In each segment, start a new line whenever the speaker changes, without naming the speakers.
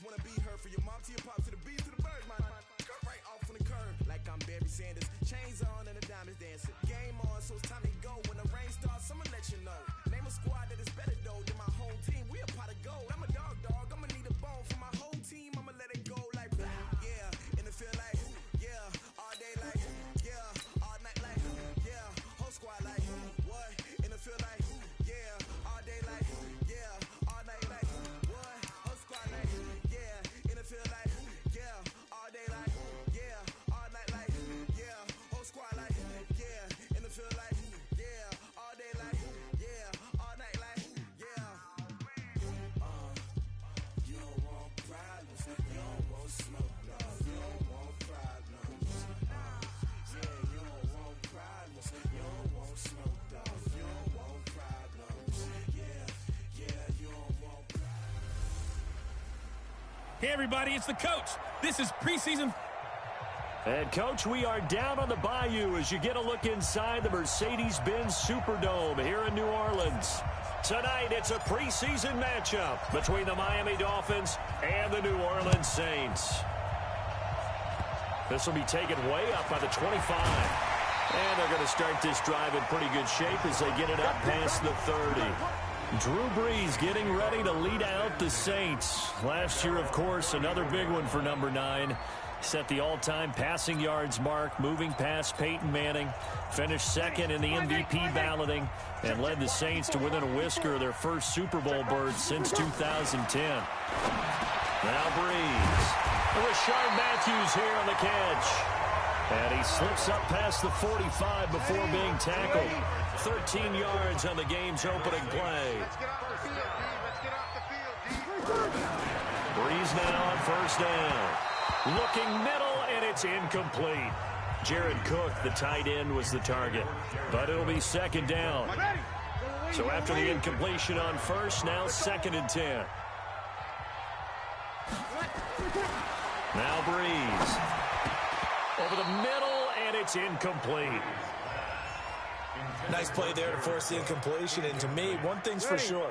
just wanna be her. For your mom to your pop to the beat to the bird, my cut right off on the curb. Like I'm Barry Sanders, chains on and the diamonds dancing. Game on, so it's time to go. When the rain starts, I'ma let you know. Name a squad that is better though than my home team. We a pot of gold. I'm a dog, I'ma need a bone for my whole team. I'ma let it go like yeah, in the field like yeah, all day like yeah, all night like yeah, whole squad like what? In the field like yeah, all day like yeah, all night like what? Whole squad like yeah, in the field like yeah, all day like yeah, all night like yeah, whole squad like yeah, in the field like yeah, all day like yeah, all night like yeah. You don't want problems, you don't want smoke, no, you don't want problems. Yeah, you don't want problems, you don't want smoke, dog, you don't want problems. Yeah, you don't want problems.
Hey everybody, it's the coach. This is preseason.
And, Coach, we are down on the bayou as you get a look inside the Mercedes-Benz Superdome here in New Orleans. Tonight, it's a preseason matchup between the Miami Dolphins and the New Orleans Saints. This will be taken way up by the 25. And they're going to start this drive in pretty good shape as they get it up past the 30. Drew Brees getting ready to lead out the Saints. Last year, of course, another big one for number 9. Set the all-time passing yards mark, moving past Peyton Manning. Finished second in the MVP balloting and led the Saints to within a whisker of their first Super Bowl berth since 2010. Now Brees. Rashard Matthews here on the catch. And he slips up past the 45 before being tackled. 13 yards on the game's opening play.
Let's get off the field, D. Let's get off the field, D.
Brees now on first down. Looking middle, and it's incomplete. Jared Cook, the tight end, was the target. But it'll be second down. So after the incompletion on first, now second and 10. Now Brees. Over the middle, and it's incomplete.
Nice play there to force the incompletion. And to me, one thing's for sure.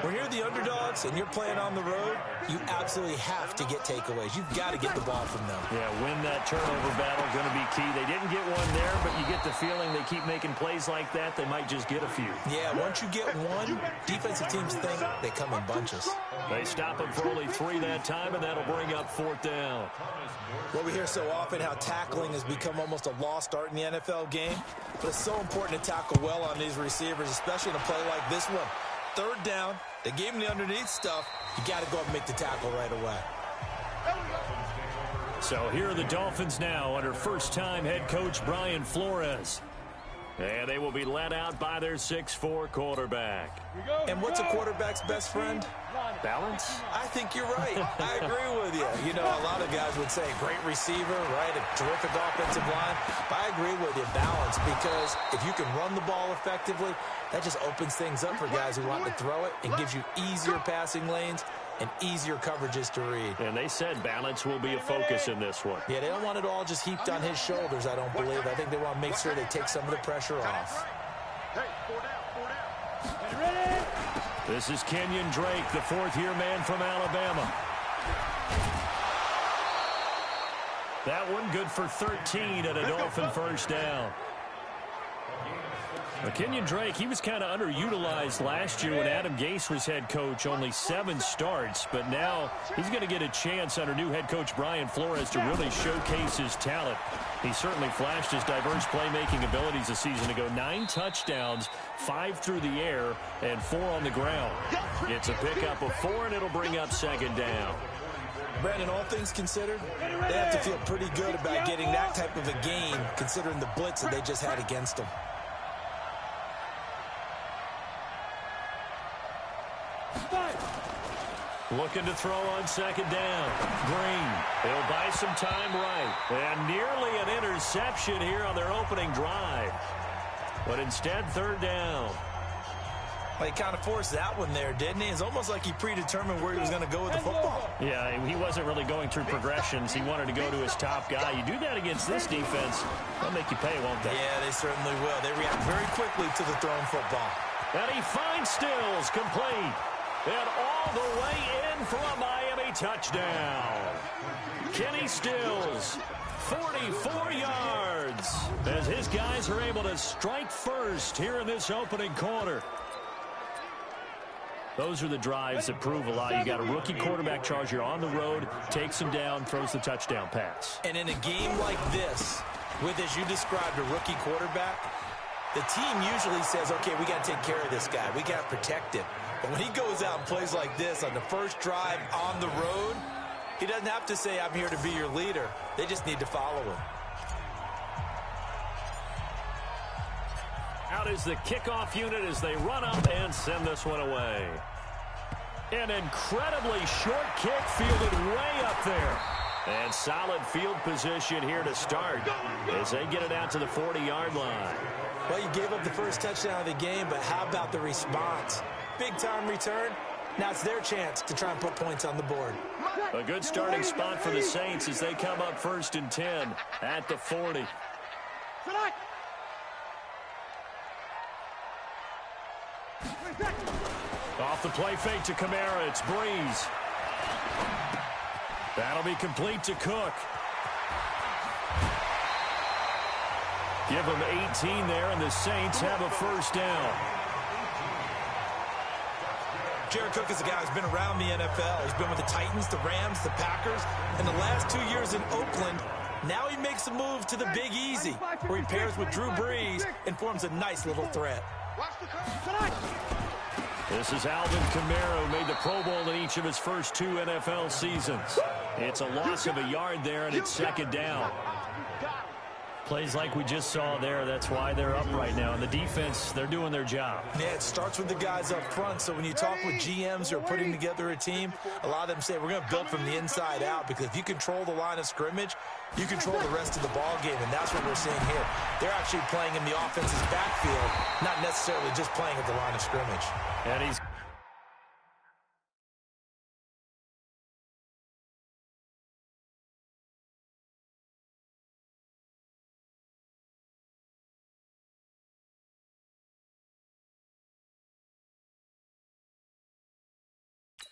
When you're the underdogs and you're playing on the road, you absolutely have to get takeaways. You've got to get the ball from them.
Yeah, win that turnover battle, going to be key. They didn't get one there, but you get the feeling they keep making plays like that, they might just get a few.
Yeah, once you get one, defensive teams think they come in bunches.
They stop him for only 3 that time, and that'll bring up fourth down.
Well, we hear so often how tackling has become almost a lost art in the NFL game, but it's so important to tackle well on these receivers, especially in a play like this one. Third down, they gave him the underneath stuff. You got to go up and make the tackle right away.
So here are the Dolphins now under first-time head coach Brian Flores. And they will be led out by their 6'4" quarterback.
And what's a quarterback's best friend?
Balance?
I think you're right. I agree with you. You know, a lot of guys would say great receiver, right? A terrific offensive line. But I agree with you, balance, because if you can run the ball effectively, that just opens things up for guys who want to throw it and gives you easier passing lanes and easier coverages to read.
And they said balance will be a focus in this one.
Yeah, they don't want it all just heaped on his shoulders, I don't believe. I think they want to make sure they take some of the pressure off.
Hey, 4 down.
This is Kenyon Drake, the fourth-year man from Alabama. That one good for 13 and a Dolphin first down. Kenyon Drake, he was kind of underutilized last year when Adam Gase was head coach, only 7 starts. But now he's going to get a chance under new head coach Brian Flores to really showcase his talent. He certainly flashed his diverse playmaking abilities a season ago. 9 touchdowns, 5 through the air, and 4 on the ground. It's a pickup of 4, and it'll bring up second down.
Brandon, all things considered, they have to feel pretty good about getting that type of a gain, considering the blitz that they just had against them.
Looking to throw on second down. Green. He'll buy some time right. And nearly an interception here on their opening drive. But instead, third down.
Well, he kind of forced that one there, didn't he? It's almost like he predetermined where he was going to go with the football.
Yeah, he wasn't really going through progressions. He wanted to go to his top guy. You do that against this defense, they'll make you pay, won't they?
Yeah, they certainly will. They react very quickly to the thrown football.
And he finds Stills complete. And all the way in for a Miami a touchdown. Kenny Stills, 44 yards, as his guys are able to strike first here in this opening quarter. Those are the drives that prove a lot. You got a rookie quarterback charge. You're on the road, takes him down, throws the touchdown pass.
And in a game like this, with, as you described, a rookie quarterback, the team usually says, okay, we got to take care of this guy. We got to protect him. But when he goes out and plays like this on the first drive on the road, he doesn't have to say, I'm here to be your leader. They just need to follow him.
Out is the kickoff unit as they run up and send this one away. An incredibly short kick fielded way up there. And solid field position here to start as they get it out to the 40-yard line.
Well, you gave up the first touchdown of the game, but how about the response? Big-time return. Now it's their chance to try and put points on the board.
A good starting spot for the Saints as they come up 1st and 10 at the 40. Off the play fake to Kamara, it's Breeze. That'll be complete to Cook. Give them 18 there, and the Saints have a first down.
Jared Cook is a guy who's been around the NFL. He's been with the Titans, the Rams, the Packers, and the last 2 years in Oakland. Now he makes a move to the Big Easy, where he pairs with Drew Brees and forms a nice little threat.
This is Alvin Kamara, who made the Pro Bowl in each of his first 2 NFL seasons. It's a loss of a yard there, and it's 2nd down. Plays like we just saw there. That's why they're up right now. And the defense, they're doing their job.
Yeah, it starts with the guys up front. So when you talk with GMs who are putting together a team, a lot of them say we're going to build from the inside out, because if you control the line of scrimmage, you control the rest of the ball game, and that's what we're seeing here. They're actually playing in the offense's backfield, not necessarily just playing at the line of scrimmage.
And he's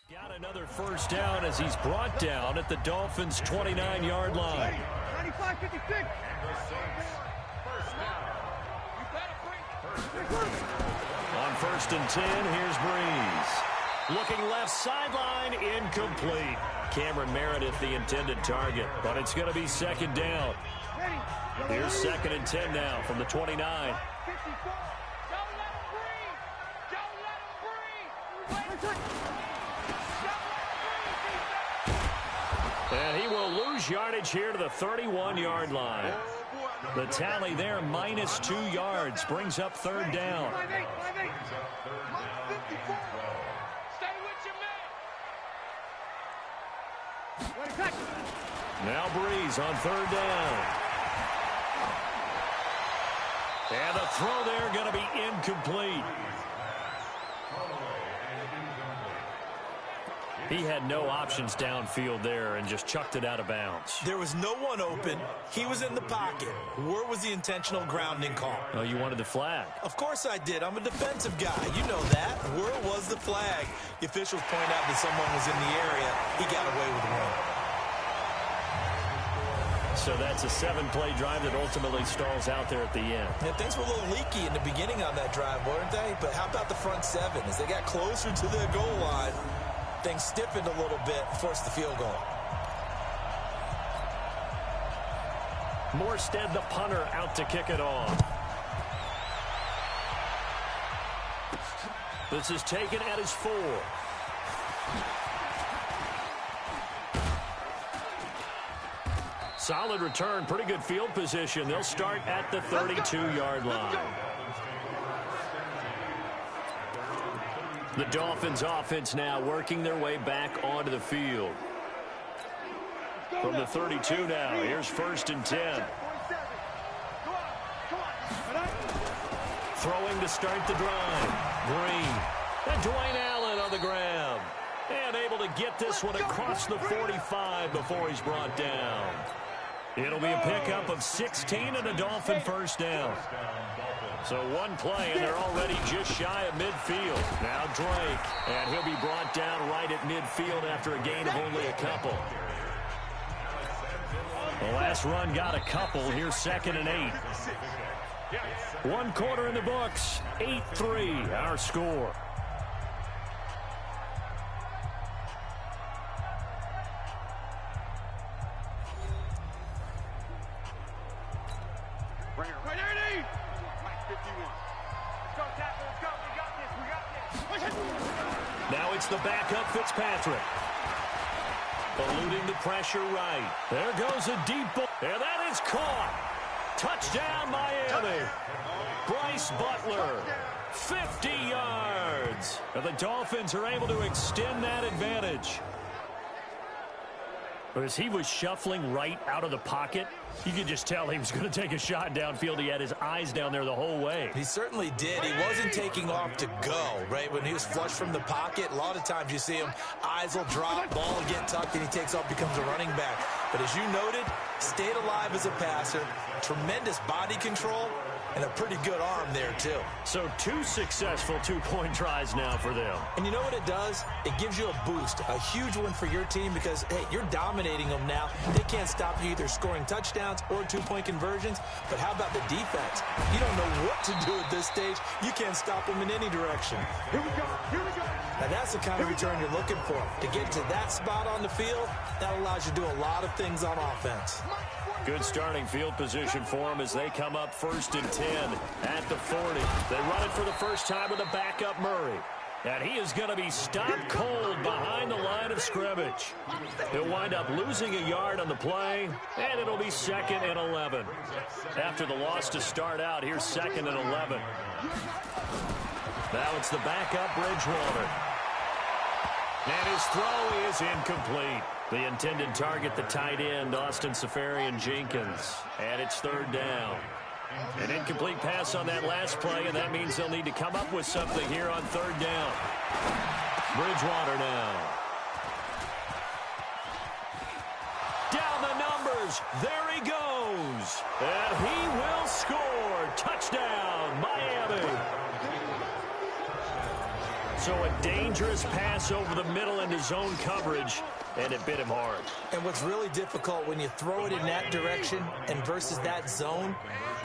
got another first down as he's brought down at the Dolphins' 29-yard line.
95-56.
On 1st and 10, here's Breeze. Looking left sideline, incomplete. Cameron Meredith, the intended target, but it's going to be 2nd down. Here's 2nd and 10 now from the 29. And he will lose yardage here to the 31-yard line. The tally there, -2 yards, brings up 3rd down. Now Breeze on 3rd down. And the throw there going to be incomplete. He had no options downfield there and just chucked it out of bounds.
There was no one open. He was in the pocket. Where was the intentional grounding call?
Oh, you wanted the flag.
Of course I did. I'm a defensive guy. You know that. Where was the flag? The officials point out that someone was in the area. He got away with one.
So that's a 7-play drive that ultimately stalls out there at the end.
And things were a little leaky in the beginning on that drive, weren't they? But how about the front 7? As they got closer to the goal line, things stiffened a little bit and forced the field goal.
Morstead, the punter, out to kick it off. This is taken at his 4. Solid return, pretty good field position. They'll start at the 32-yard line. The Dolphins offense now working their way back onto the field. From the 32 now, here's 1st and 10. Throwing to start the drive. Green. And Dwayne Allen on the grab. And able to get this one across the 45 before he's brought down. It'll be a pickup of 16 and a Dolphin first down. So one play, and they're already just shy of midfield. Now Drake, and he'll be brought down right at midfield after a gain of only a couple. The last run got a couple. Here's 2nd and 8. 1 quarter in the books. 8-3, our score. Now it's the backup Fitzpatrick. Eluding the pressure right. There goes a deep ball. And that is caught. Touchdown, Miami. Bryce Butler, 50 yards. And the Dolphins are able to extend that advantage. As he was shuffling right out of the pocket, you could just tell he was going to take a shot downfield. He had his eyes down there the whole way.
He certainly did. He wasn't taking off to go, right? When he was flush from the pocket, a lot of times you see him, eyes will drop, ball will get tucked, and he takes off, becomes a running back. But as you noted, stayed alive as a passer, tremendous body control, and a pretty good arm there, too.
So 2 successful two-point tries now for them.
And you know what it does? It gives you a boost, a huge one for your team because, hey, you're dominating them now. They can't stop you either scoring touchdowns or two-point conversions. But how about the defense? You don't know what to do at this stage. You can't stop them in any direction.
Here we go. Here we go.
Now, that's the kind of return you're looking for. To get to that spot on the field, that allows you to do a lot of things on offense.
Good starting field position for them as they come up 1st and 10 at the 40. They run it for the first time with a backup Murray. And he is going to be stopped cold behind the line of scrimmage. He'll wind up losing a yard on the play, and it'll be 2nd and 11. After the loss to start out, here's 2nd and 11. Now it's the backup Bridgewater. And his throw is incomplete. The intended target, the tight end, Austin Seferian-Jenkins. And it's 3rd down. An incomplete pass on that last play, and that means they'll need to come up with something here on 3rd down. Bridgewater now. Down the numbers. There he goes. And he will score. Touchdown, Miami. So a dangerous pass over the middle into zone coverage, and it bit him hard.
And what's really difficult when you throw it in that direction and versus that zone,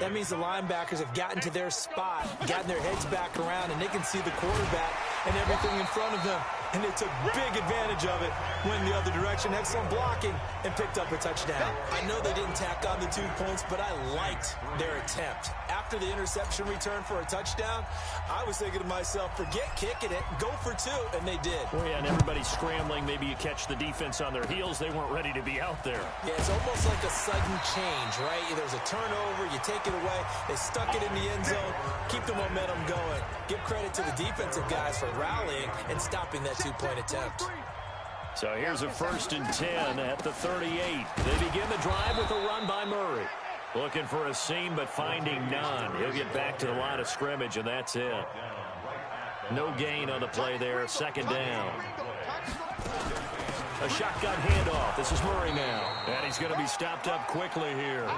that means the linebackers have gotten to their spot, gotten their heads back around, and they can see the quarterback and everything in front of them. And they took big advantage of it, went the other direction, excellent blocking, and picked up a touchdown. I know they didn't tack on the 2 points, but I liked their attempt. After the interception return for a touchdown, I was thinking to myself, forget kicking it, go for 2, and they did.
Well, yeah, and everybody's scrambling. Maybe you catch the defense on their heels. They weren't ready to be out there.
Yeah, it's almost like a sudden change, right? There's a turnover, you take it away, they stuck it in the end zone, keep the momentum going. Give credit to the defensive guys for rallying and stopping that 2-point attempt.
So here's a 1st and 10 at the 38. They begin the drive with a run by Murray. Looking for a seam, but finding none. He'll get back to the line of scrimmage, and that's it. No gain on the play there. 2nd down. A shotgun handoff. This is Murray now. And he's going to be stopped up quickly here.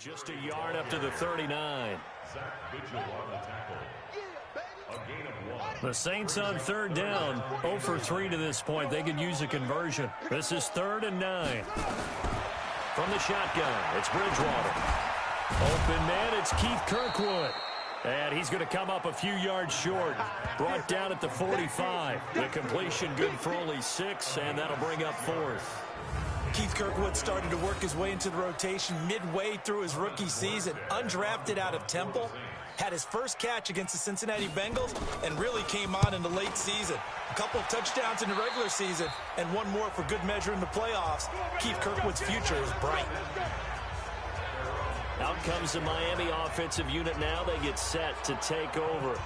Just a yard up to the 39. The Saints on 3rd down, 0 for 3 to this point. They could use a conversion. This is 3rd and 9. From the shotgun, it's Bridgewater. Open man, it's Keith Kirkwood. And he's going to come up a few yards short. Brought down at the 45. The completion good for only 6, and that'll bring up 4th.
Keith Kirkwood started to work his way into the rotation midway through his rookie season. Undrafted out of Temple. Had his first catch against the Cincinnati Bengals and really came on in the late season. A couple of touchdowns in the regular season and one more for good measure in the playoffs. Keith Kirkwood's future is bright.
Out comes the Miami offensive unit now. They get set to take over.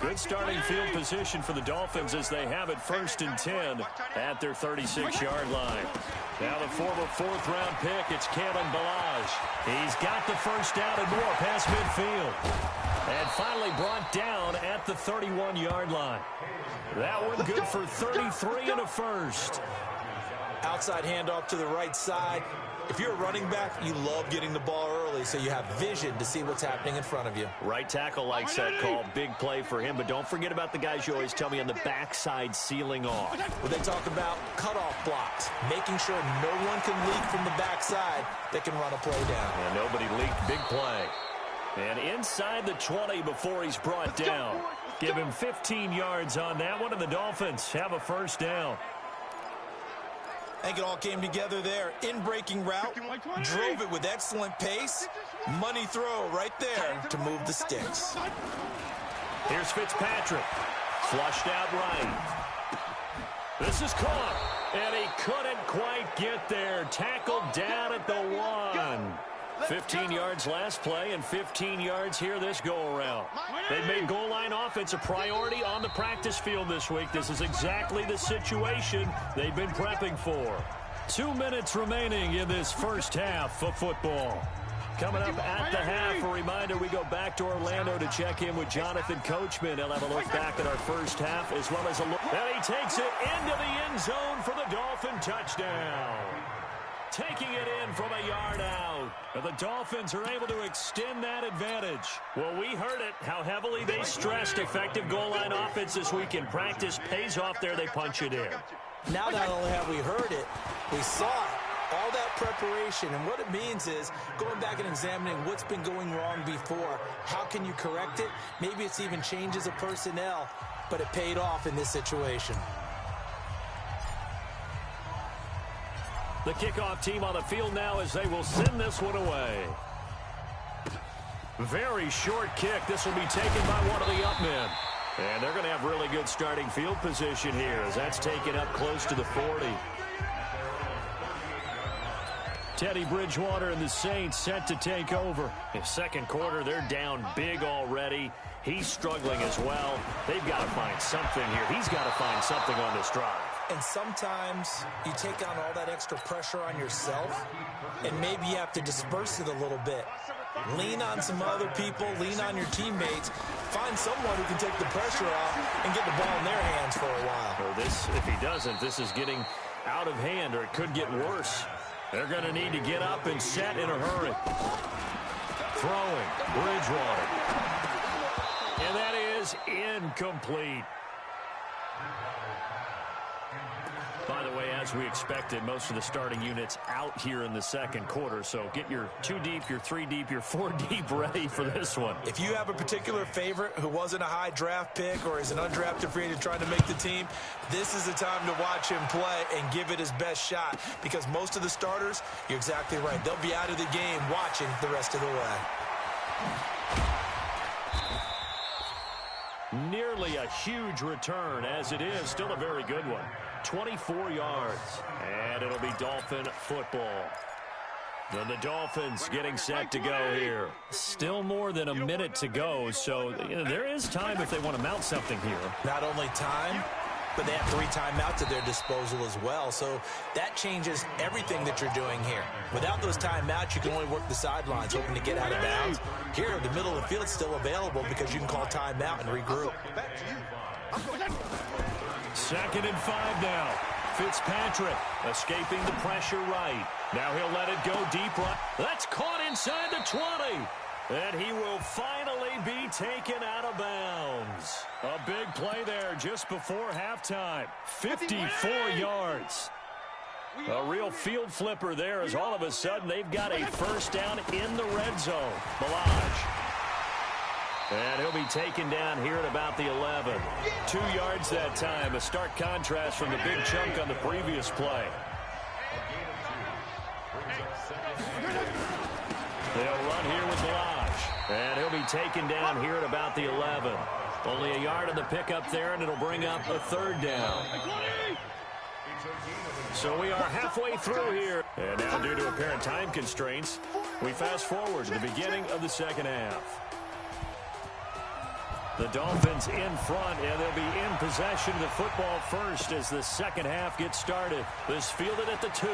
Good starting field position for the Dolphins as they have it 1st and 10 at their 36-yard line. Now the former 4th-round pick, it's Kalen Ballage. He's got the first down and more past midfield. And finally brought down at the 31-yard line. That one good for 33 and a first.
Outside handoff to the right side. If you're a running back, you love getting the ball early so you have vision to see what's happening in front of you.
Right tackle likes that call. Big play for him. But don't forget about the guys you always tell me on the backside sealing off.
Well, they talk about cutoff blocks, making sure no one can leak from the backside that can run a play down.
And nobody leaked. Big play. And inside the 20 before he's brought down. Give him 15 yards on that one, and the Dolphins have a first down.
I think it all came together there. In-breaking route, drove it with excellent pace. Money throw right there to move the sticks.
Here's Fitzpatrick. Flushed out right. This is caught, and he couldn't quite get there. Tackled down at the 1. 15 yards last play and 15 yards here this go-around. They've made goal line offense a priority on the practice field this week. This is exactly the situation they've been prepping for. 2 minutes remaining in this first half of football. Coming up at the half, a reminder, we go back to Orlando to check in with Jonathan Coachman. He'll have a look back at our first half as well as a look. And he takes it into the end zone for the Dolphin touchdown. Taking it in from a yard out. And the Dolphins are able to extend that advantage. Well, we heard it, how heavily they stressed effective goal line offense this week in practice. Pays off there, they punch it in.
Now not only have we heard it, we saw it. All that preparation, and what it means is going back and examining what's been going wrong before. How can you correct it? Maybe it's even changes of personnel, but it paid off in this situation.
The kickoff team on the field now as they will send this one away. Very short kick. This will be taken by one of the up men. And they're going to have really good starting field position here as that's taken up close to the 40. Teddy Bridgewater and the Saints set to take over. In second quarter, they're down big already. He's struggling as well. They've got to find something here. He's got to find something on this drive.
And sometimes you take on all that extra pressure on yourself, and maybe you have to disperse it a little bit. Lean on some other people, lean on your teammates, find someone who can take the pressure off and get the ball in their hands for a while.
Or this, if he doesn't, this is getting out of hand, or it could get worse. They're going to need to get up and set in a hurry. Throwing, Bridgewater. And that is incomplete. By the way, as we expected, most of the starting units out here in the second quarter. So get your 2 deep, your 3 deep, your 4 deep ready for this one.
If you have a particular favorite who wasn't a high draft pick or is an undrafted free agent trying to make the team, this is the time to watch him play and give it his best shot. Because most of the starters, you're exactly right, they'll be out of the game watching the rest of the way.
Nearly a huge return, as it is still a very good one. 24 yards, and it'll be Dolphin football. Then the Dolphins getting set to go here. Still more than a minute to go, so there is time if they want to mount something here.
Not only time, but they have 3 timeouts at their disposal as well, so that changes everything that you're doing here. Without those timeouts, you can only work the sidelines, hoping to get out of bounds. Here, the middle of the field's still available because you can call timeout and regroup.
2nd and 5 now. Fitzpatrick escaping the pressure right. Now he'll let it go deep right. That's caught inside the 20. And he will finally be taken out of bounds. A big play there just before halftime. 54 yards. A real field flipper there as all of a sudden they've got a first down in the red zone. Balaj. And he'll be taken down here at about the 11. 2 yards that time. A stark contrast from the big chunk on the previous play. They'll run here with Balaj. And he'll be taken down here at about the 11. Only a yard on the pickup there, and it'll bring up a third down. So we are halfway through here. And now due to apparent time constraints, we fast forward to the beginning of the second half. The Dolphins in front, and they'll be in possession of the football first as the second half gets started. This fielded at the 2.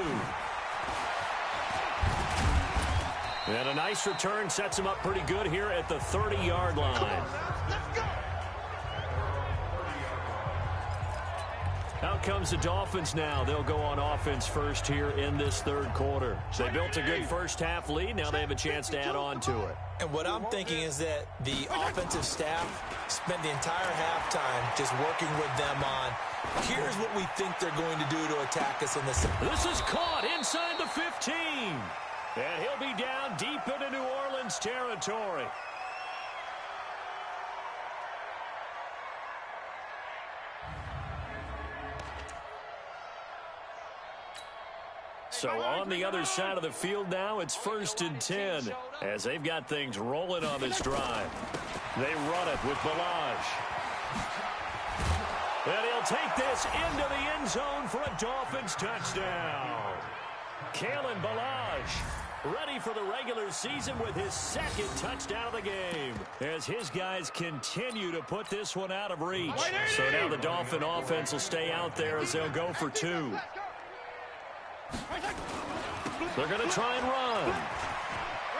And a nice return sets him up pretty good here at the 30-yard line. Out comes the Dolphins now. They'll go on offense first here in this third quarter. They built a good first-half lead. Now they have a chance to add on to it.
And what I'm thinking is that the offensive staff spent the entire halftime just working with them on, here's what we think they're going to do to attack us in this.
This is caught inside the 15. And he'll be down deep into New Orleans territory. So on the other side of the field now, it's 1st and 10 as they've got things rolling on this drive. They run it with Balaj. And he'll take this into the end zone for a Dolphins touchdown. Kalen Balaj ready for the regular season with his second touchdown of the game as his guys continue to put this one out of reach. So now the Dolphin offense will stay out there as they'll go for 2. They're going to try and run.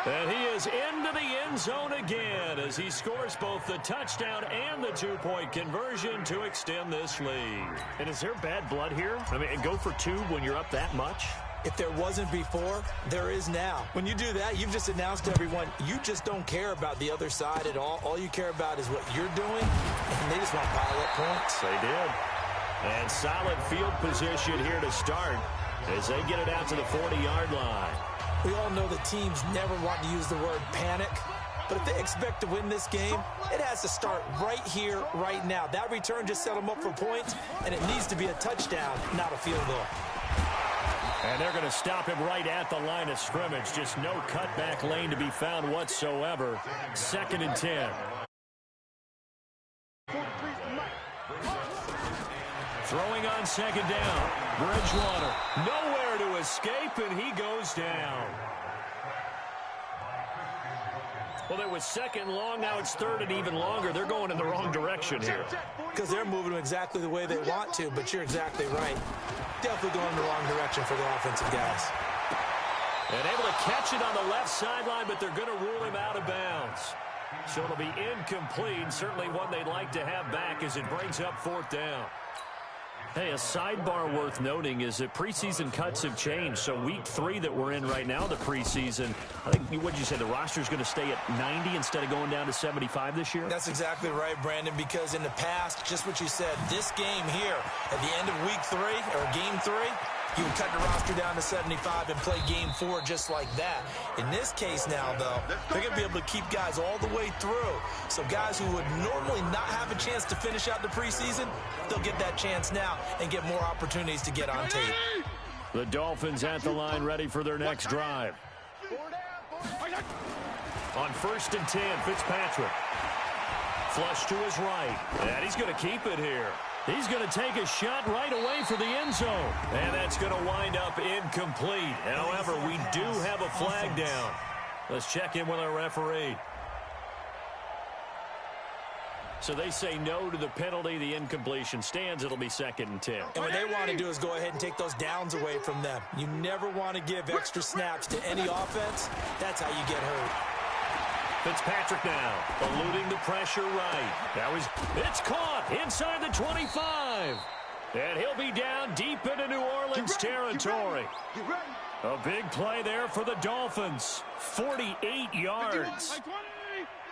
And he is into the end zone again as he scores both the touchdown and the 2-point conversion to extend this lead. And is there bad blood here? I mean, go for 2 when you're up that much?
If there wasn't before, there is now. When you do that, you've just announced to everyone, you just don't care about the other side at all. All you care about is what you're doing, and they just want to pile up points.
They did. And solid field position here to start as they get it out to the 40-yard line.
We all know that teams never want to use the word panic, but if they expect to win this game, it has to start right here, right now. That return just set them up for points, and it needs to be a touchdown, not a field goal.
And they're going to stop him right at the line of scrimmage. Just no cutback lane to be found whatsoever. 2nd and 10. Throwing on 2nd down. Bridgewater nowhere to escape, and he goes down. Well, it was 2nd long. Now it's 3rd and even longer. They're going in the wrong direction here.
Because they're moving exactly the way they want to, but you're exactly right. Definitely going in the wrong direction for the offensive guys.
And able to catch it on the left sideline, but they're going to rule him out of bounds. So it'll be incomplete. Certainly one they'd like to have back as it brings up 4th down. Hey, a sidebar worth noting is that preseason cuts have changed. So week 3 that we're in right now, the preseason, I think, what did you say, the roster's going to stay at 90 instead of going down to 75 this year?
That's exactly right, Brandon, because in the past, just what you said, this game here, at the end of week 3, or game 3, you would cut the roster down to 75 and play game 4 just like that. In this case now, though, they're going to be able to keep guys all the way through. So guys who would normally not have a chance to finish out the preseason, they'll get that chance now and get more opportunities to get on tape.
The Dolphins at the line ready for their next drive. On 1st and 10, Fitzpatrick. Flush to his right. And he's going to keep it here. He's going to take a shot right away for the end zone. And that's going to wind up incomplete. However, we do have a flag down. Let's check in with our referee. So they say no to the penalty. The incompletion stands. It'll be 2nd and 10.
And what they want to do is go ahead and take those downs away from them. You never want to give extra snaps to any offense. That's how you get hurt.
Fitzpatrick now, eluding the pressure right. Now it's caught inside the 25. And he'll be down deep into New Orleans territory. A big play there for the Dolphins. 48 yards.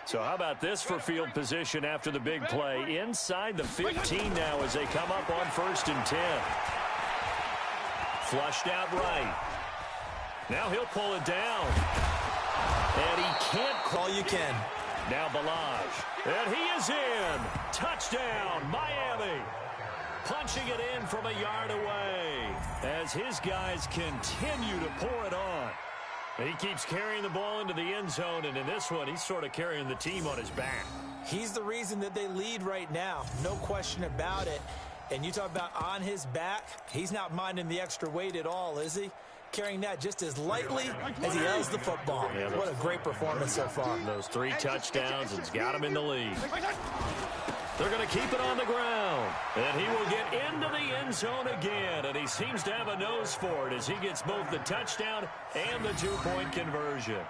So how about this for field position after the big play? Inside the 15 now as they come up on 1st and 10. Flushed out right. Now he'll pull it down. And he can't call you can. Now Balaj. And he is in. Touchdown, Miami. Punching it in from a yard away as his guys continue to pour it on. He keeps carrying the ball into the end zone, and in this one, he's sort of carrying the team on his back.
He's the reason that they lead right now. No question about it. And you talk about on his back, he's not minding the extra weight at all, is he? Carrying that just as lightly as he has the football. Yeah, what a great performance so far.
Those 3 touchdowns, it's got him in the lead. They're going to keep it on the ground. And he will get into the end zone again. And he seems to have a nose for it as he gets both the touchdown and the 2-point conversion.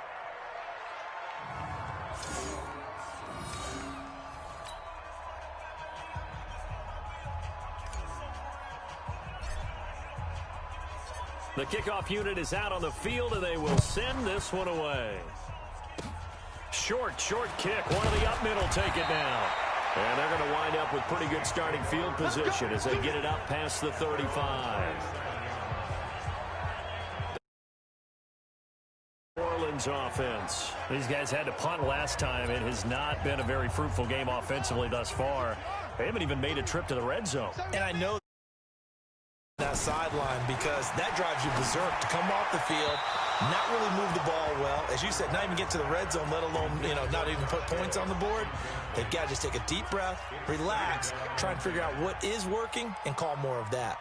The kickoff unit is out on the field, and they will send this one away. Short kick. One of the up middle take it now. And they're going to wind up with pretty good starting field position as they get it up past the 35. New Orleans offense. These guys had to punt last time. It has not been a very fruitful game offensively thus far. They haven't even made a trip to the red zone.
And I know that sideline because that drives you berserk to come off the field, not really move the ball well. As you said, not even get to the red zone, let alone, not even put points on the board. They've got to just take a deep breath, relax, try and figure out what is working, and call more of that.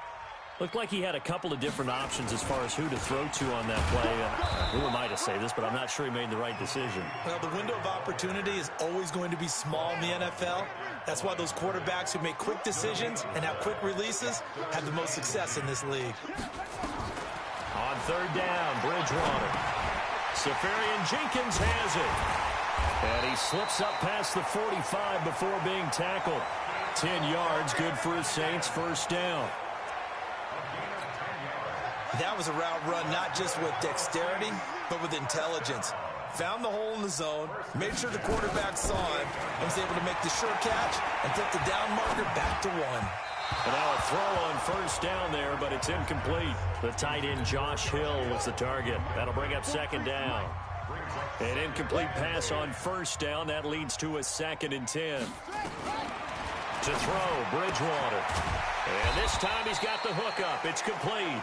Looked like he had a couple of different options as far as who to throw to on that play. Who am I to say this, but I'm not sure he made the right decision.
Well, the window of opportunity is always going to be small in the NFL. That's why those quarterbacks who make quick decisions and have quick releases have the most success in this league.
On 3rd down, Bridgewater. Safarian Jenkins has it. And he slips up past the 45 before being tackled. 10 yards, good for his Saints, 1st down.
That was a route run not just with dexterity, but with intelligence. Found the hole in the zone, made sure the quarterback saw him, and was able to make the sure catch and flip the down marker back to 1.
And now a throw on 1st down there, but it's incomplete. The tight end Josh Hill was the target. That'll bring up 2nd down. An incomplete pass on 1st down. That leads to a 2nd and 10. To throw, Bridgewater. And this time he's got the hook up. It's complete.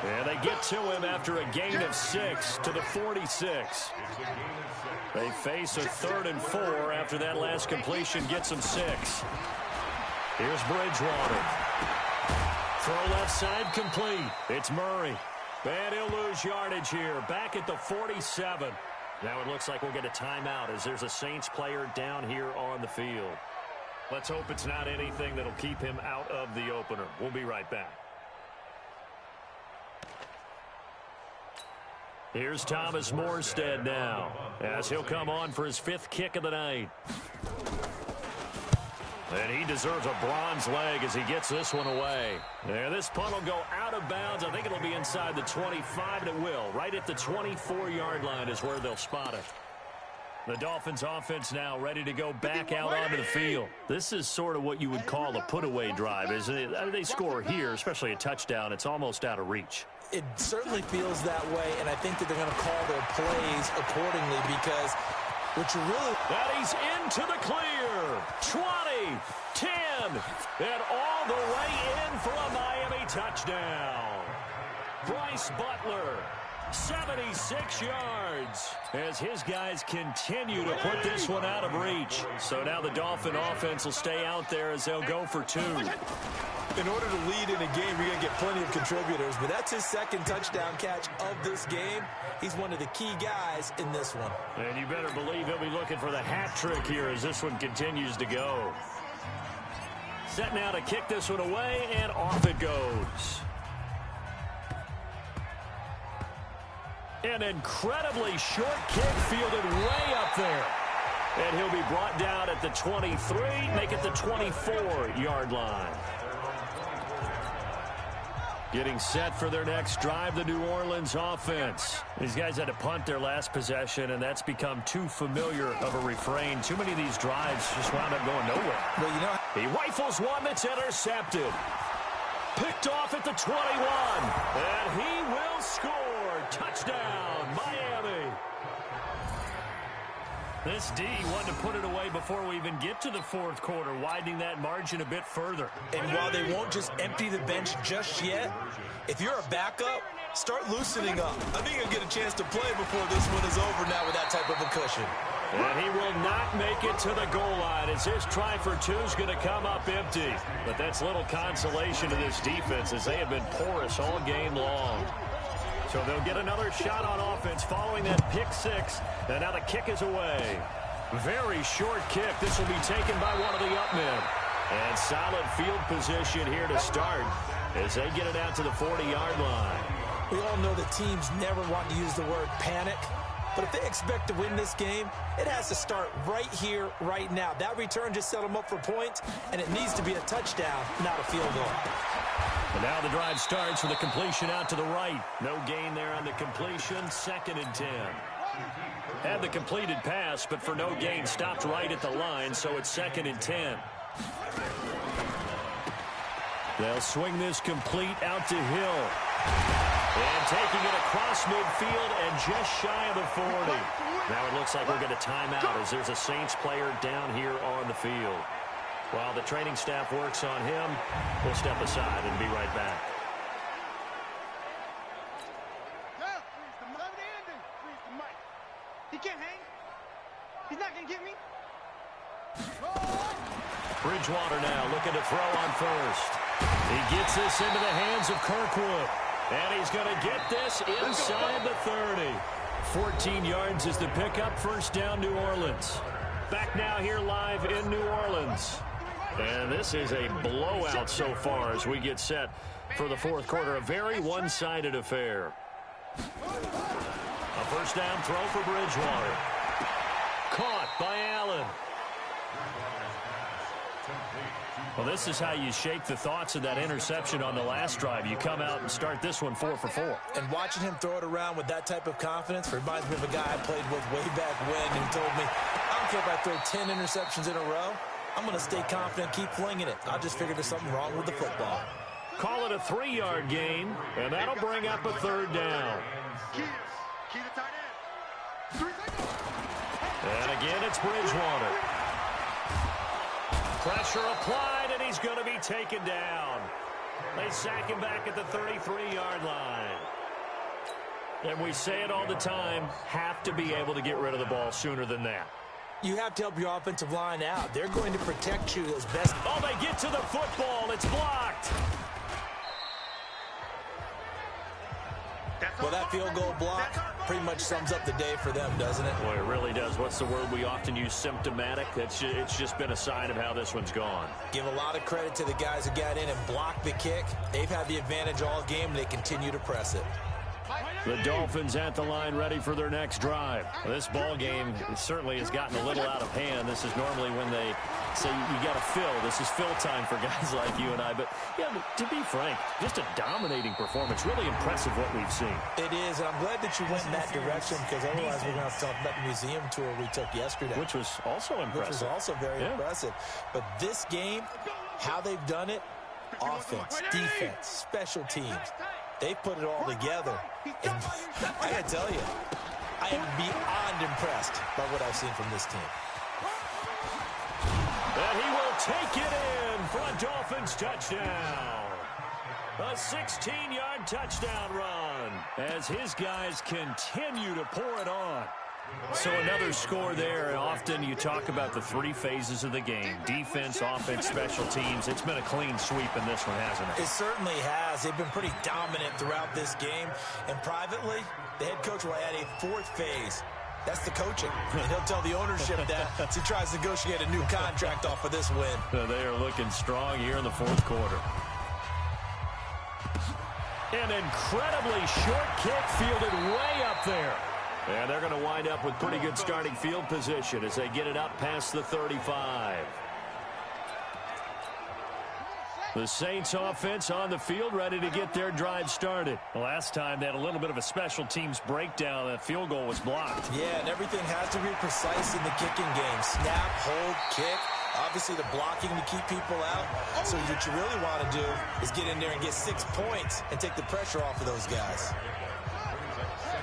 And they get to him after a gain of 6 to the 46. They face a 3rd and 4 after that last completion gets them 6. Here's Bridgewater. Throw left side complete. It's Murray. And he'll lose yardage here. Back at the 47. Now it looks like we'll get a timeout as there's a Saints player down here on the field. Let's hope it's not anything that'll keep him out of the opener. We'll be right back. Here's Thomas Morstead now as he'll come on for his 5th kick of the night. And he deserves a bronze leg as he gets this one away. And this punt will go out of bounds. I think it'll be inside the 25, and it will. Right at the 24-yard line is where they'll spot it. The Dolphins offense now ready to go back out onto the field. This is sort of what you would call a put-away drive, isn't it? They score here, especially a touchdown. It's almost out of reach.
It certainly feels that way, and I think that they're going to call their plays accordingly because what you really...
And he's into the clear. 20, 10, and all the way in for a Miami touchdown. Bryce Butler, 76 yards, as his guys continue to put this one out of reach. So now the Dolphin offense will stay out there as they'll go for 2.
In order to lead in a game, you're going to get plenty of contributors, but that's his 2nd touchdown catch of this game. He's one of the key guys in this one.
And you better believe he'll be looking for the hat trick here as this one continues to go. Set now to kick this one away, and off it goes. An incredibly short kick fielded way up there. And he'll be brought down at the 23, make it the 24-yard line. Getting set for their next drive, the New Orleans offense. These guys had to punt their last possession, and that's become too familiar of a refrain. Too many of these drives just wound up going nowhere.
Well, you know,
he rifles one that's intercepted. Picked off at the 21. And he will score. Touchdown, Miami. This D wanted to put it away before we even get to the fourth quarter, widening that margin a bit further.
And while they won't just empty the bench just yet, if you're a backup, start loosening up. I think you'll get a chance to play before this one is over now with that type of a cushion.
And he will not make it to the goal line as his try for two is going to come up empty. But that's little consolation to this defense as they have been porous all game long. So they'll get another shot on offense following that pick six. And now the kick is away. Very short kick. This will be taken by one of the up men. And solid field position here to start as they get it out to the 40-yard line.
We all know the teams never want to use the word panic. But if they expect to win this game, it has to start right here, right now. That return just set them up for points, and it needs to be a touchdown, not a field goal.
And now the drive starts with a completion out to the right. No gain there on the completion. 2nd and 10. Had the completed pass, but for no gain, stopped right at the line, so it's 2nd and 10. They'll swing this complete out to Hill. And taking it across midfield and just shy of the 40. Now it looks like we'll get a timeout as there's a Saints player down here on the field. While the training staff works on him, we'll step aside and be right back.
He can't hang. He's not going to get me.
Bridgewater now looking to throw on first. He gets this into the hands of Kirkwood. And he's going to get this inside the 30. 14 yards is the pickup. First down, New Orleans. Back now here live in New Orleans. And this is a blowout so far as we get set for the fourth quarter. A very one-sided affair. A first down throw for Bridgewater. Caught by Allen. Well, this is how you shake the thoughts of that interception on the last drive. You come out and start this one 4 for 4.
And watching him throw it around with that type of confidence reminds me of a guy I played with way back when who told me, I don't care if I throw 10 interceptions in a row. I'm going to stay confident, keep flinging it. I just figured there's something wrong with the football.
Call it a 3-yard gain, and that'll bring up a third down.
Key to tight end.
And again, it's Bridgewater. Pressure applied, and he's going to be taken down. They sack him back at the 33-yard line. And we say it all the time, have to be able to get rid of the ball sooner than that.
You have to help your offensive line out. They're going to protect you as best.
Oh, they get to the football. It's blocked.
Well, that field goal block pretty much sums up the day for them, doesn't it?
Boy, it really does. What's the word we often use? Symptomatic. It's just been a sign of how this one's gone.
Give a lot of credit to the guys who got in and blocked the kick. They've had the advantage all game, and they continue to press it.
The Dolphins at the line ready for their next drive. This ball game certainly has gotten a little out of hand. This is normally when they say you got to fill. This is fill time for guys like you and I. But, yeah, to be frank, just a dominating performance. Really impressive what we've seen.
It is, and I'm glad that you went in that direction because otherwise we're going to have to talk about the museum tour we took yesterday.
Which was also impressive.
Which was also very impressive. But this game, how they've done it, offense, defense, special teams, they put it all together. And I got to tell you, I am beyond impressed by what I've seen from this team.
And he will take it in for a Dolphins touchdown. A 16-yard touchdown run as his guys continue to pour it on. So another score there. Often you talk about the three phases of the game. Defense, offense, special teams. It's been a clean sweep in this one, hasn't it?
It certainly has. They've been pretty dominant throughout this game. And privately, the head coach will add a fourth phase. That's the coaching. And he'll tell the ownership that as he tries to negotiate a new contract off of this win.
They are looking strong here in the fourth quarter. An incredibly short kick fielded way up there. And they're going to wind up with pretty good starting field position as they get it up past the 35. The Saints offense on the field, ready to get their drive started.
Last time they had a little bit of a special teams breakdown. That field goal was blocked.
Yeah, and everything has to be precise in the kicking game. Snap, hold, kick. Obviously, the blocking to keep people out. So what you really want to do is get in there and get 6 points and take the pressure off of those guys.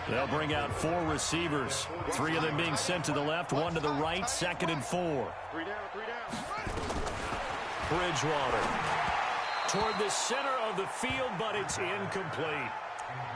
They'll bring out 4 receivers. 3 of them being sent to the left, 1 to the right, 2nd and 4.
3 down, 3 down.
Bridgewater toward the center of the field, but it's incomplete.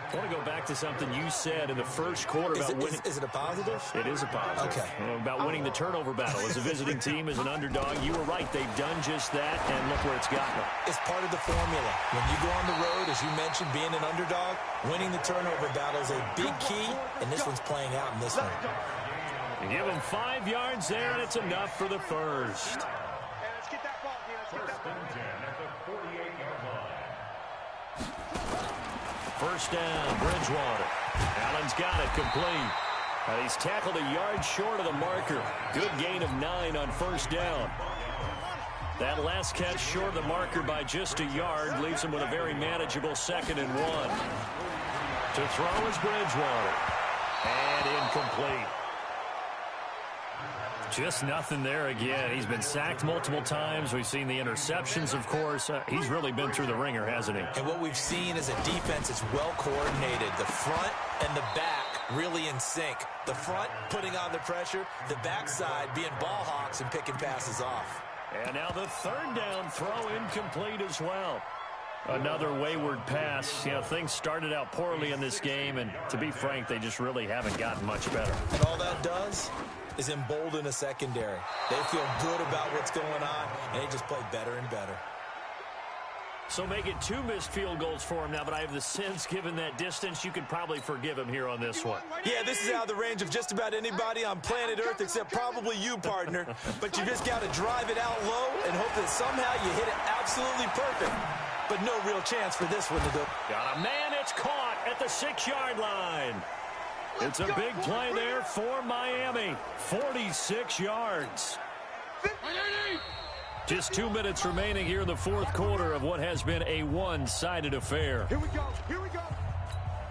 I want to go back to something you said in the first quarter about winning.
Is it a positive?
It is a positive.
Okay.
About winning the turnover battle. As a visiting team, as an underdog, you were right. They've done just that, and look where it's gotten them.
It's part of the formula. When you go on the road, as you mentioned, being an underdog, winning the turnover battle is a big key, and this one's playing out in this one.
You give them 5 yards there, and it's enough for the first.
Let's get that ball. Let's get that ball.
First down, Bridgewater. Allen's got it complete. And he's tackled a yard short of the marker. Good gain of 9 on first down. That last catch short of the marker by just a yard leaves him with a very manageable 2nd and 1. To throw is Bridgewater. And incomplete. Just nothing there again. He's been sacked multiple times. We've seen the interceptions, of course. He's really been through the ringer, hasn't he?
And what we've seen is a defense that's well coordinated. The front and the back really in sync. The front putting on the pressure. The backside being ball hawks and picking passes off.
And now the 3rd down throw incomplete as well. Another wayward pass. You know, things started out poorly in this game, and to be frank, they just really haven't gotten much better.
And all that does is embolden a secondary. They feel good about what's going on, and they just play better and better.
So make it 2 missed field goals for him now, but I have the sense, given that distance, you could probably forgive him here on this one.
Yeah, this is out of the range of just about anybody on planet Earth except probably you, partner. But you just got to drive it out low and hope that somehow you hit it absolutely perfect. But no real chance for this one to go.
Got a man, it's caught at the 6-yard line. It's a big play there for Miami. 46 yards. Just 2 minutes remaining here in the 4th quarter of what has been a one-sided affair.
Here we go. Here we go.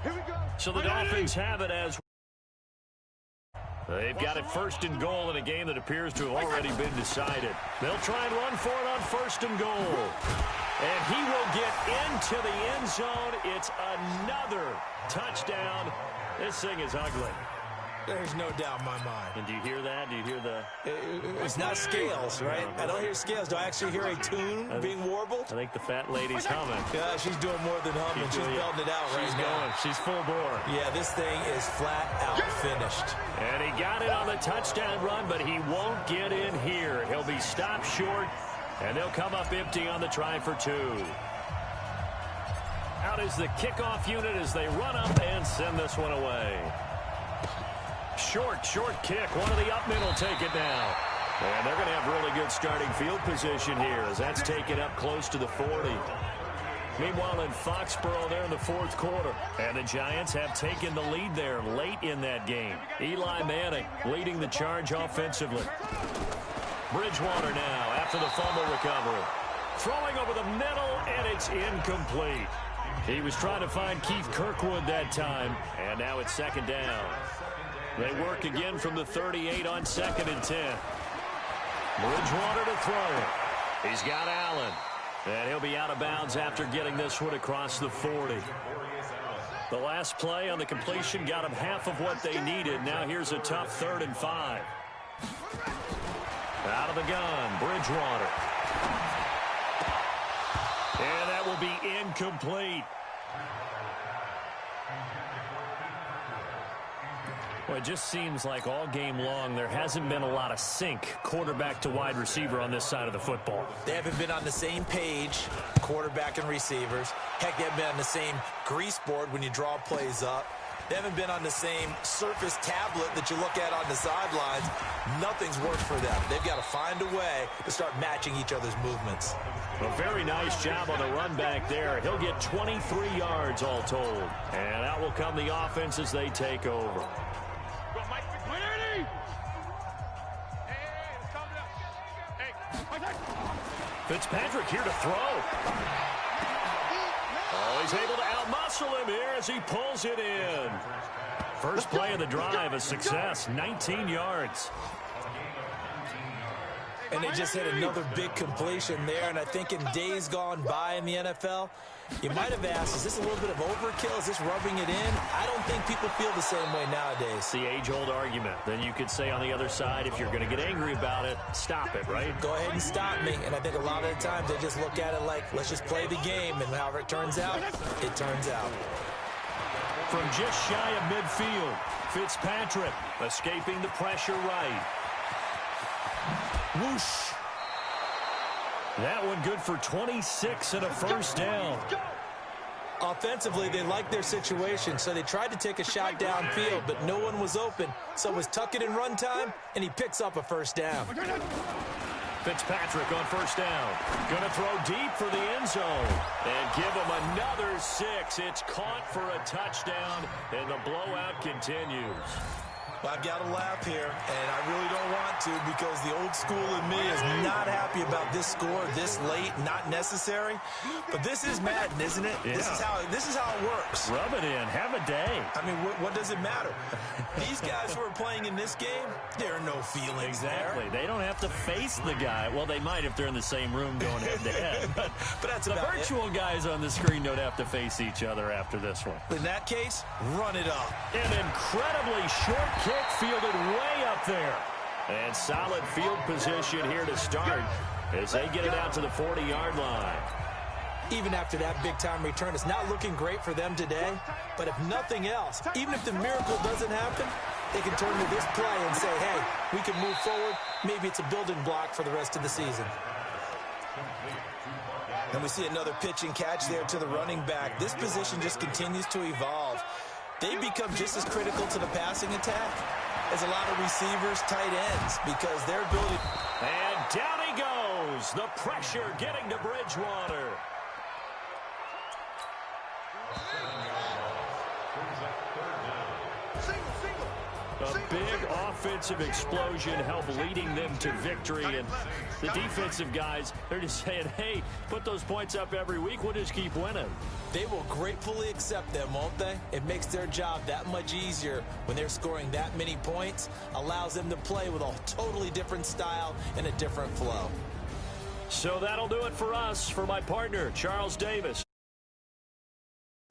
Here we go.
So the Dolphins have it as they've got it 1st and goal in a game that appears to have already been decided. They'll try and run for it on 1st and goal. And he will get into the end zone. It's another touchdown. This thing is ugly.
There's no doubt in my mind.
And do you hear that? Do you hear the...
It's not scales, right? I don't hear scales. Do I actually hear a tune being warbled?
I think the fat lady's humming.
Yeah, she's doing more than humming. She's belting it out right now.
She's going. She's full bore.
Yeah, this thing is flat out finished.
And he got it on the touchdown run, but he won't get in here. He'll be stopped short, and they'll come up empty on the try for 2. Out is the kickoff unit as they run up and send this one away. Short kick. One of the up men will take it now. And they're going to have really good starting field position here as that's taken up close to the 40. Meanwhile, in Foxborough, they're in the 4th quarter. And the Giants have taken the lead there late in that game. Eli Manning leading the charge offensively. Bridgewater now after the fumble recovery. Throwing over the middle, and it's incomplete. He was trying to find Keith Kirkwood that time, and now it's 2nd down. They work again from the 38 on 2nd and 10. Bridgewater to throw it. He's got Allen. And he'll be out of bounds after getting this one across the 40. The last play on the completion got him half of what they needed. Now here's a tough 3rd and 5. Out of the gun, Bridgewater. And that will be incomplete. Well, it just seems like all game long there hasn't been a lot of sync quarterback to wide receiver on this side of the football.
They haven't been on the same page, quarterback and receivers. Heck, they haven't been on the same grease board when you draw plays up. They haven't been on the same surface tablet that you look at on the sidelines. Nothing's worked for them. They've got to find a way to start matching each other's movements.
A very nice job on the run back there. He'll get 23 yards all told. And out will come the offense as they take over. Fitzpatrick here to throw. Oh, he's able to outmuscle him here as he pulls it in. First play of the drive, a success, 19 yards.
And they just hit another big completion there. And I think in days gone by in the NFL, you might have asked, is this a little bit of overkill? Is this rubbing it in? I don't think people feel the same way nowadays.
It's the age-old argument. Then you could say on the other side, if you're going to get angry about it, stop it, right?
Go ahead and stop me. And I think a lot of the times they just look at it like, let's just play the game. And however it turns out, it turns out.
From just shy of midfield, Fitzpatrick escaping the pressure right. Whoosh. That one good for 26 and a first down.
Offensively, they liked their situation, so they tried to take a shot downfield, but no one was open. So it was tuck it and run time, and he picks up a first down.
Fitzpatrick on first down. Going to throw deep for the end zone. And give him another 6. It's caught for a touchdown, and the blowout continues.
Well, I've got to laugh here, and I really don't want to because the old school in me is not happy about this score this late, not necessary. But this is Madden, isn't it?
Yeah.
This is how it works.
Rub it in. Have a day.
I mean, what does it matter? These guys who are playing in this game, there are no feelings
Exactly.
there.
They don't have to face the guy. Well, they might if they're in the same room going head-to-head. But
that's
the
about
virtual guys on the screen don't have to face each other after this one.
In that case, run it up.
An incredibly short kick fielded way up there. And solid field position here to start as they get it out to the 40-yard line.
Even after that big-time return, it's not looking great for them today. But if nothing else, even if the miracle doesn't happen, they can turn to this play and say, hey, we can move forward. Maybe it's a building block for the rest of the season. And we see another pitch and catch there to the running back. This position just continues to evolve. They become just as critical to the passing attack as a lot of receivers, tight ends, because their ability...
And down he goes. The pressure getting to Bridgewater. A big offensive explosion helped leading them to victory. And the defensive guys, they're just saying, hey, put those points up every week. We'll just keep winning.
They will gratefully accept them, won't they? It makes their job that much easier when they're scoring that many points. Allows them to play with a totally different style and a different flow.
So that'll do it for us. For my partner, Charles Davis.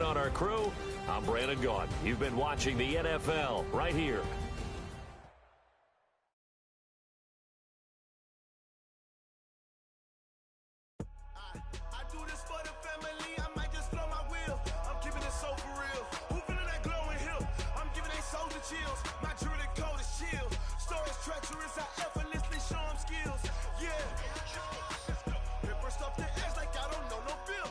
On our crew, I'm Brandon Gaughan. You've been watching the NFL right here.
I do this for the family, I might just blow my wheel. I'm keeping it so for real. Who feeling that glowing hill? I'm giving they soldier chills. My jewelry code is chill. Stories treacherous, I effortlessly show them skills. Yeah. Paper stuff the edge like I don't know no bill.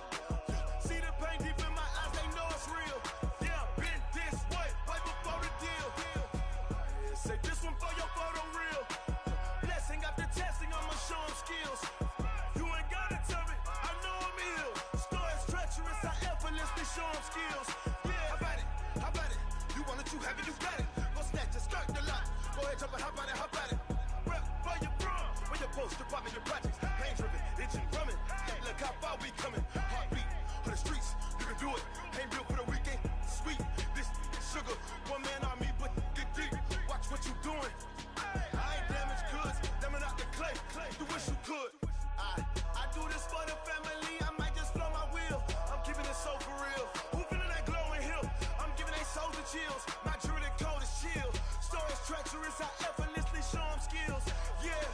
See the pain deep in my eyes, they know it's real. Yeah, been this way before the deal. Say this one for your photo real. Blessing after testing, I'ma show them skills. You ain't gotta tell me, I know I'm ill. Stories treacherous, I effortlessly show them skills. Yeah, how about it? You want it, you have it, you got it. Go snatch it, skirt the lot. Go ahead, jump it, how about it? Rep for your bro, where your post, department, your projects. Pain driven, itching, drumming. Look how far we coming. Heartbeat on the streets, you can do it. Ain't built for the weekend, sweet. This sugar, one man army, but get deep. Watch what you doing. I ain't damaged goods, damn out the clay. You wish you could. I do this for the family, I might just blow my wheel. I'm keeping it so for real. Who feeling that glowing hill? I'm giving they soldier chills. My jewelry code is chill. Stories treacherous, I effortlessly show them skills. Yeah.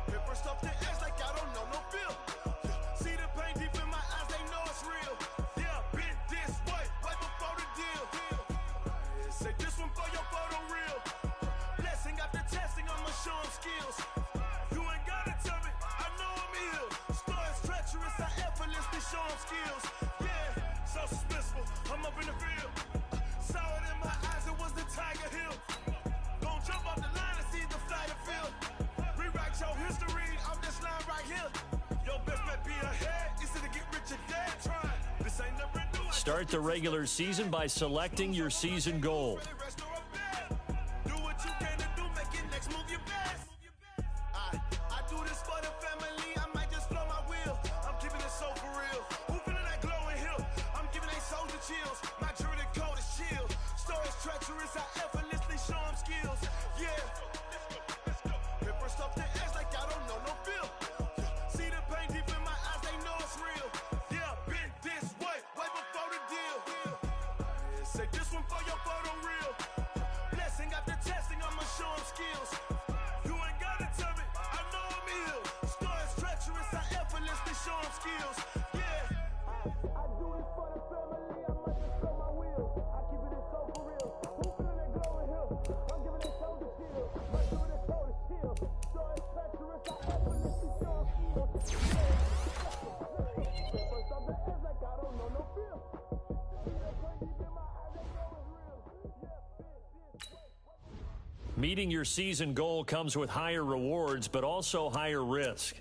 Paper stuff the edge like I don't know no bill. See the pain deep in my eyes, they know it's real. Yeah, been this way before the deal. Say this one for your photo real. Blessing after testing, I'ma show them skills. You ain't gotta tell me, I know I'm ill. Stories treacherous, I effortlessly show them skills. Yeah, so suspenseful, I'm up in the field. Saw it in my eyes, it was the Tiger Hill. Gon' jump off the line and see the fly the field. Rewrite your history off this line right here. Your best bet be ahead, instead of get rich or dead trying. This ain't never new.
Start the regular season by selecting your season goal.
Do what you can to do, make it next move your best. I do this for the family, I might treacherous, I effortlessly show them skills. Yeah. Hit first off the edge like I don't know no feel. See the pain deep in my eyes, they know it's real. Yeah, been this way before the deal. Yeah, say this one for your photo real. Blessing after testing, I'ma show them skills. You ain't gotta tell me, I know I'm ill. Stories treacherous, I effortlessly show them skills. Yeah. I do this for the family, I might just throw my wheel. I keep it in so for real. Who feeling that glowing hill? I'm giving it shoulder shield. Might do this shoulder shield. Stories treacherous, I effortlessly show them skills. Yeah. First off the edge like I don't know no feel. See that pain deep in my eyes, they know it's real. Yeah,
Meeting your season goal comes with higher rewards, but also higher risk.